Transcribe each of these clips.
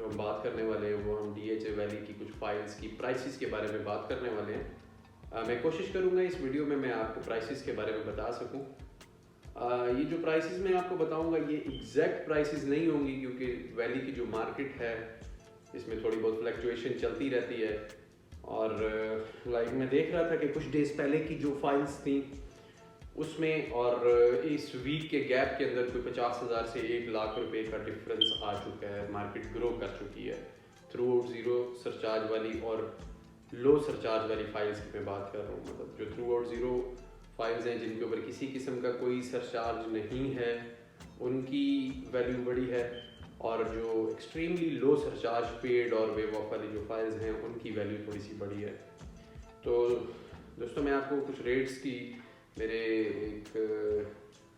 जो हम बात करने वाले हैं वो हम DHA वैली की कुछ फाइल्स की प्राइसेस के बारे में बात करने वाले हैं। मैं कोशिश करूँगा इस वीडियो में मैं आपको प्राइसेस के बारे में बता सकूँ। ये जो प्राइसेस मैं आपको बताऊँगा ये एग्जैक्ट प्राइसेस नहीं होंगी, क्योंकि वैली की जो मार्केट है इसमें थोड़ी बहुत फ्लक्चुएशन चलती रहती है। और मैं देख रहा था कि कुछ डेज पहले की जो फाइल्स थी उसमें और इस वीक के गैप के अंदर कोई 50,000 से 1 लाख रुपए का डिफरेंस आ चुका है। मार्केट ग्रो कर चुकी है थ्रू आउट जीरो सरचार्ज वाली और लो सरचार्ज वाली फाइल्स की मैं बात कर रहा हूँ। मतलब जो थ्रू आउट जीरो फाइल्स हैं जिनके ऊपर किसी किस्म का कोई सरचार्ज नहीं है उनकी वैल्यू बड़ी है, और जो एक्सट्रीमली लो सरचार्ज पेड और वेव ऑफ वाली जो फाइल्स हैं उनकी वैल्यू थोड़ी सी बड़ी है। तो दोस्तों मैं आपको कुछ रेट्स की, मेरे एक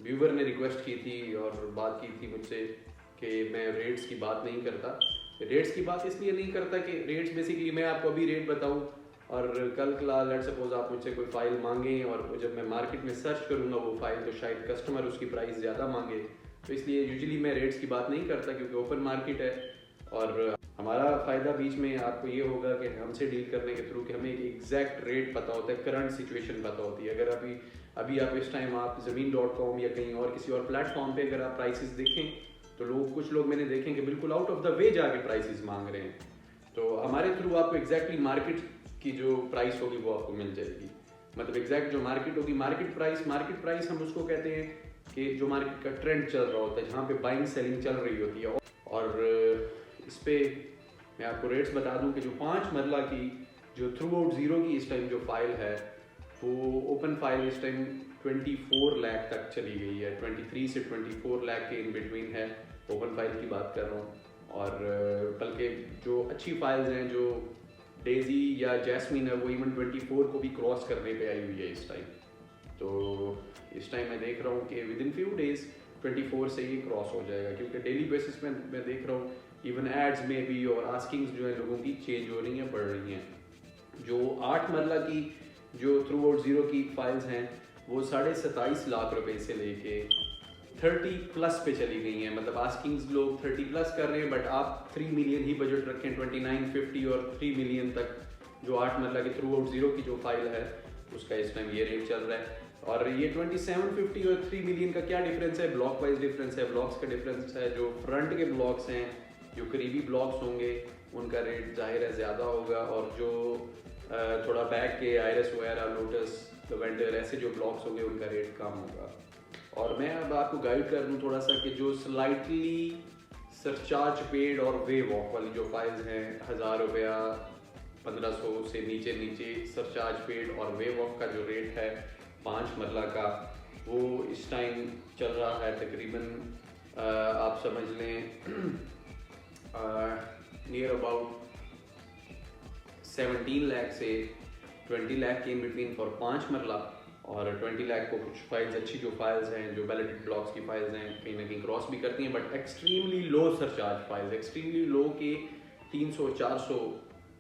व्यूवर ने रिक्वेस्ट की थी और बात की थी मुझसे कि मैं रेट्स की बात नहीं करता। रेट्स की बात इसलिए नहीं करता कि रेट्स बेसिकली मैं आपको अभी रेट बताऊं और कल लेट सपोज आप मुझसे कोई फाइल मांगें और जब मैं मार्केट में सर्च करूंगा वो फाइल तो शायद कस्टमर उसकी प्राइस ज़्यादा मांगे। तो इसलिए यूजुअली मैं रेट्स की बात नहीं करता, क्योंकि ओपन मार्केट है और हमारा फ़ायदा बीच में आपको ये होगा कि हमसे डील करने के थ्रू कि हमें एक एग्जैक्ट रेट पता होता है, करंट सिचुएशन पता होती है। अगर अभी आप इस टाइम आप ज़मीन.com या कहीं और किसी और प्लेटफॉर्म पे अगर आप प्राइसेस देखें तो कुछ लोग मैंने देखें कि बिल्कुल आउट ऑफ द वे जाके प्राइसेस मांग रहे हैं। तो हमारे थ्रू आपको एग्जैक्टली मार्केट की जो प्राइस होगी वो आपको मिल जाएगी। मतलब एग्जैक्ट जो मार्केट होगी, मार्केट प्राइस हम उसको कहते हैं कि जो मार्केट का ट्रेंड चल रहा होता है, जहाँ पे बाइंग सेलिंग चल रही होती है। और इस पे मैं आपको रेट्स बता दूं कि जो 5 मरला की जो थ्रू आउट जीरो की इस टाइम जो फाइल है वो ओपन फाइल इस टाइम 24 लाख तक चली गई है। 23 से 24 लाख के इन बिटवीन है, ओपन फाइल की बात कर रहा हूँ। और बल्कि जो अच्छी फाइल्स हैं जो डेजी या जैस्मिन है वो इवन 24 को भी क्रॉस करने पे आई हुई है इस टाइम। तो इस टाइम मैं देख रहा हूँ कि विद इन फ्यू डेज 24 से ये क्रॉस हो जाएगा, क्योंकि डेली बेसिस में मैं देख रहा हूँ इवन एड्स में भी और आस्किंग्स जो है लोगों की चेंज हो रही हैं, बढ़ रही हैं। जो 8 मरला की जो थ्रू आउट जीरो की फाइल्स हैं वो 27.5 लाख रुपए से लेके 30 प्लस पे चली गई हैं। मतलब आस्किंग्स लोग 30 प्लस कर रहे हैं, बट आप 3 मिलियन ही बजट रखें, 29, 50 और 3 मिलियन तक जो 8 मरला की थ्रू आउट जीरो की जो फाइल है उसका इस टाइम ये रेट चल रहा है। और ये 27, 50 और 3 मिलियन का क्या डिफरेंस है? ब्लॉक वाइज डिफरेंस है, ब्लॉक्स का डिफरेंस है। जो फ्रंट के ब्लॉक्स हैं, जो करीबी ब्लॉक्स होंगे उनका रेट जाहिर है ज़्यादा होगा, और जो थोड़ा बैक के आयरस वगैरह, लोटस, लवेंडर ऐसे जो ब्लॉक्स होंगे उनका रेट कम होगा। और मैं अब आपको गाइड कर दूँ थोड़ा सा कि जो स्लाइटली सरचार्ज पेड और वेव ऑफ वाली जो फाइल्स हैं 1000 रुपया 1500 से नीचे सरचार्ज पेड और वेव ऑफ का जो रेट है 5 मरला का वो इस टाइम चल रहा है तकरीबन आप समझ लें नियर अबाउट 17 लाख से 20 लाख के इन बिटवीन फॉर 5 मरला। और 20 लाख को कुछ फाइल्स, अच्छी जो फाइल्स हैं जो बैलेटेड ब्लॉक्स की फाइल्स हैं कहीं ना कहीं क्रॉस भी करती हैं, but extremely low surcharge files, extremely low के 300-400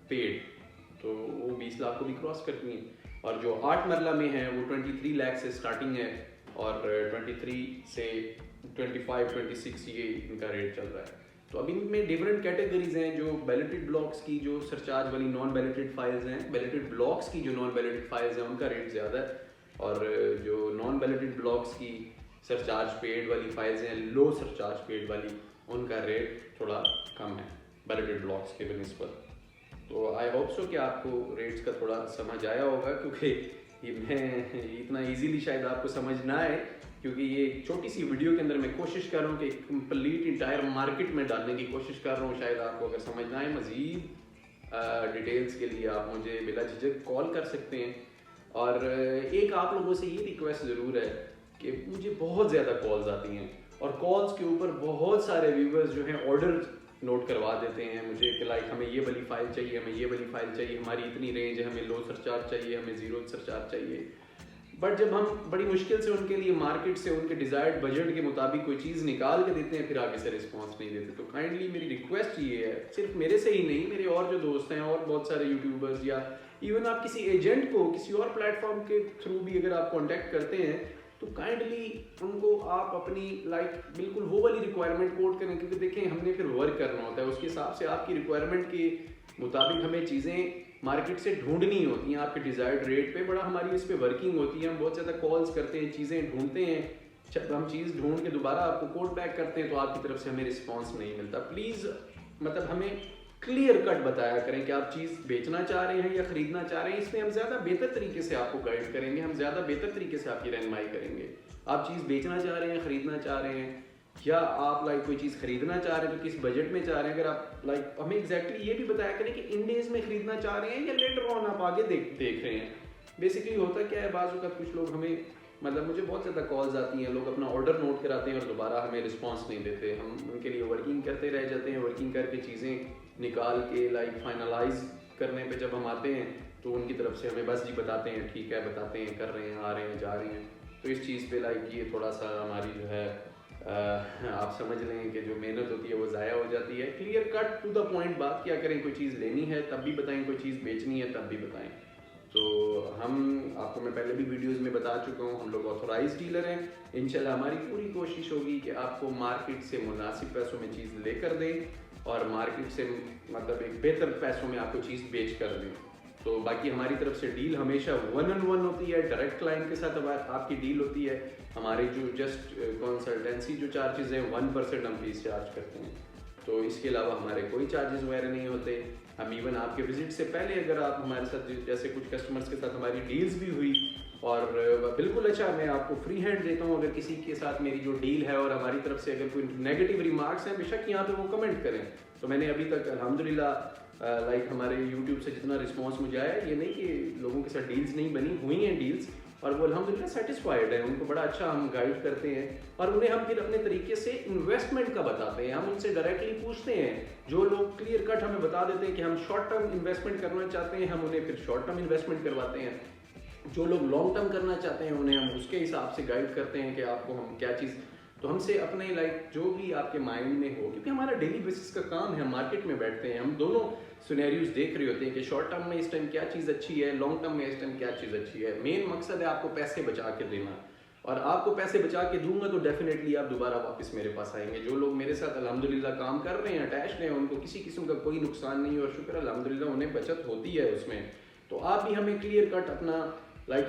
पेड, तो वो 20 लाख को भी क्रॉस करती हैं। और जो 8 मरला में है वो 23 लाख से स्टार्टिंग है और 23 से 25-26 ये इनका रेट चल रहा है। तो अब इनमें डिफरेंट कैटेगरीज हैं। जो बैलेटेड ब्लॉक्स की जो सरचार्ज वाली नॉन बैलेटेड फाइल्स हैं, बैलेटेड ब्लॉक्स की जो नॉन बैलेटेड फाइल्स हैं उनका रेट ज़्यादा है, और जो नॉन बैलेटेड ब्लॉक्स की सरचार्ज पेड वाली फाइल्स हैं, लो सरचार्ज पेड वाली, उनका रेट थोड़ा कम है बैलेटेड ब्लॉक्स के बनिस्बत। तो आई होप सो कि आपको रेट्स का थोड़ा समझ आया होगा, क्योंकि मैं इतना इजीली शायद आपको समझ ना आए, क्योंकि ये एक छोटी सी वीडियो के अंदर मैं कोशिश कर रहा हूँ कि कंप्लीट इंटायर मार्केट में डालने की कोशिश कर रहा हूँ। शायद आपको अगर समझ ना आए, मज़ीद डिटेल्स के लिए आप मुझे बिला झिझक कॉल कर सकते हैं। और एक आप लोगों से ये रिक्वेस्ट ज़रूर है कि मुझे बहुत ज़्यादा कॉल्स आती हैं और कॉल्स के ऊपर बहुत सारे व्यूवर्स जो हैं ऑर्डर नोट करवा देते हैं मुझे कि लाइक हमें ये वाली फाइल चाहिए, हमें ये वाली फाइल चाहिए, हमारी इतनी रेंज है, हमें लो सरचार्ज चाहिए, हमें ज़ीरो सरचार्ज चाहिए। बट जब हम बड़ी मुश्किल से उनके लिए मार्केट से उनके डिज़ायर्ड बजट के मुताबिक कोई चीज़ निकाल के देते हैं, फिर आगे से रिस्पांस नहीं देते। तो काइंडली मेरी रिक्वेस्ट ये है, सिर्फ मेरे से ही नहीं, मेरे और जो दोस्त हैं और बहुत सारे यूट्यूबर्स, या इवन आप किसी एजेंट को किसी और प्लेटफॉर्म के थ्रू भी अगर आप कॉन्टैक्ट करते हैं तो काइंडली उनको आप अपनी बिल्कुल वो वाली रिक्वायरमेंट कोड करें, क्योंकि देखें हमने फिर वर्क करना होता है, उसके हिसाब से आपकी रिक्वायरमेंट के मुताबिक हमें चीज़ें मार्केट से ढूंढनी होती हैं आपके डिज़ायर्ड रेट पे। बड़ा हमारी इस पे वर्किंग होती है, हम बहुत ज़्यादा कॉल्स करते हैं, चीज़ें ढूंढते हैं, जब हम चीज़ ढूंढ के दोबारा आपको कोड बैक करते हैं तो आपकी तरफ से हमें रिस्पॉन्स नहीं मिलता। प्लीज़ हमें क्लियर कट बताया करें कि आप चीज़ बेचना चाह रहे हैं या ख़रीदना चाह रहे हैं। इसमें हम ज़्यादा बेहतर तरीके से आपको गाइड करेंगे, हम ज़्यादा बेहतर तरीके से आपकी रहनुमाई करेंगे। आप चीज़ बेचना चाह रहे हैं, ख़रीदना चाह रहे हैं, या आप कोई चीज़ खरीदना चाह रहे हैं तो किस बजट में चाह रहे हैं। अगर आप हमें एग्जैक्टली ये भी बताया करें कि इन डेज में खरीदना चाह रहे हैं या लेटर ऑन आप आगे देख रहे हैं। बेसिकली होता क्या है, बाज़ वक़्त कुछ लोग हमें मुझे बहुत ज़्यादा कॉल्स आती हैं, लोग अपना ऑर्डर नोट कराते हैं और दोबारा हमें रिस्पांस नहीं देते। हम उनके लिए वर्किंग करते रह जाते हैं, वर्किंग करके चीज़ें निकाल के फाइनलाइज करने पे जब हम आते हैं तो उनकी तरफ से हमें बस जी बताते हैं, ठीक है, बताते हैं, कर रहे हैं, आ रहे हैं, जा रहे हैं। तो इस चीज़ पे ये थोड़ा सा हमारी जो है आप समझ लें कि जो मेहनत होती है वो ज़ाया हो जाती है। Clear cut to the point बात किया करें, कोई चीज़ लेनी है तब भी बताएं, कोई चीज़ बेचनी है तब भी बताएं। तो हम आपको मैं पहले भी वीडियोस में बता चुका हूँ, हम लोग ऑथोराइज डीलर हैं। इंशाल्लाह हमारी पूरी कोशिश होगी कि आपको मार्केट से मुनासिब पैसों में चीज़ लेकर दें और मार्केट से एक बेहतर पैसों में आपको चीज़ बेच कर दें। तो बाकी हमारी तरफ से डील हमेशा 1-on-1 होती है, डायरेक्ट क्लाइंट के साथ आपकी डील होती है। हमारे जो जस्ट कंसल्टेंसी जो चार्जेस हैं 1% हम फीस चार्ज करते हैं, तो इसके अलावा हमारे कोई चार्जेस वगैरह नहीं होते। हम इवन आपके विजिट से पहले अगर आप हमारे साथ जैसे कुछ कस्टमर्स के साथ हमारी डील्स भी हुई और बिल्कुल अच्छा मैं आपको फ्री हैंड देता हूँ। अगर किसी के साथ मेरी जो डील है और हमारी तरफ से अगर कोई नेगेटिव रिमार्क्स हैं, बेशक यहाँ पे वो कमेंट करें। तो मैंने अभी तक अल्हम्दुलिल्लाह हमारे यूट्यूब से जितना रिस्पॉन्स मुझे आया, ये नहीं कि लोगों के साथ डील्स नहीं बनी, हुई हैं डील्स और वो अल्हम्दुलिल्लाह सेटिस्फाइड है, उनको बड़ा अच्छा हम गाइड करते हैं और उन्हें हम फिर अपने तरीके से इन्वेस्टमेंट का बताते हैं। हम उनसे डायरेक्टली पूछते हैं, जो लोग क्लियर कट हमें बता देते हैं कि हम शॉर्ट टर्म इन्वेस्टमेंट करना चाहते हैं, हम उन्हें फिर शॉर्ट टर्म इन्वेस्टमेंट करवाते हैं। जो लोग लॉन्ग टर्म करना चाहते हैं उन्हें हम उसके हिसाब से गाइड करते हैं कि आपको हम क्या चीज़, तो हमसे अपने जो भी आपके माइंड में हो, क्योंकि हमारा डेली बेसिस का काम है, हम मार्केट में बैठते हैं, हम दोनों सिनेरियोज देख रहे होते हैं कि शॉर्ट टर्म में इस टाइम क्या चीज़ अच्छी है, लॉन्ग टर्म में इस टाइम क्या चीज़ अच्छी है। मेन मकसद है आपको पैसे बचा के देना, और आपको पैसे बचा के दूंगा तो डेफिनेटली आप दोबारा वापस मेरे पास आएंगे। जो लोग मेरे साथ अल्हम्दुलिल्लाह काम कर रहे हैं, अटैच्ड हैं, उनको किसी किस्म का कोई नुकसान नहीं है और शुक्र अल्हम्दुलिल्लाह उन्हें बचत होती है उसमें। तो आप भी हमें क्लियर कट अपना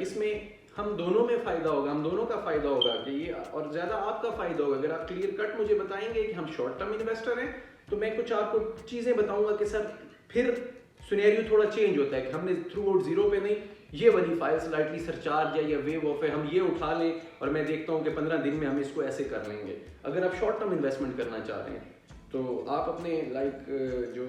इसमें हम दोनों में फ़ायदा होगा, हम दोनों का फ़ायदा होगा कि ये, और ज़्यादा आपका फ़ायदा होगा अगर आप क्लियर कट मुझे बताएंगे कि हम शॉर्ट टर्म इन्वेस्टर हैं, तो मैं कुछ आपको चीज़ें बताऊंगा कि सर फिर सिनेरियो थोड़ा चेंज होता है कि हमने थ्रू आउट जीरो पे नहीं, ये वाली फाइल स्लाइटली सरचार्ज है या वेव ऑफ है, हम ये उठा लें और मैं देखता हूँ कि 15 दिन में हम इसको ऐसे कर लेंगे। अगर आप शॉर्ट टर्म इन्वेस्टमेंट करना चाह रहे हैं तो आप अपने जो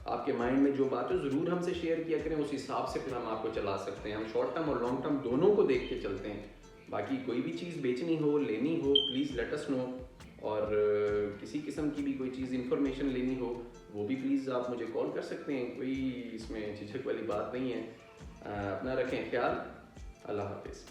आपके माइंड में जो बात है ज़रूर हमसे शेयर किया करें, उस हिसाब से फिर हम आपको चला सकते हैं। हम शॉर्ट टर्म और लॉन्ग टर्म दोनों को देख के चलते हैं। बाकी कोई भी चीज़ बेचनी हो, लेनी हो, प्लीज़ लेट अस नो, और किसी किस्म की भी कोई चीज़ इन्फॉर्मेशन लेनी हो वो भी प्लीज़ आप मुझे कॉल कर सकते हैं, कोई इसमें झिझक वाली बात नहीं है। अपना रखें ख्याल, अल्लाह हाफिज़।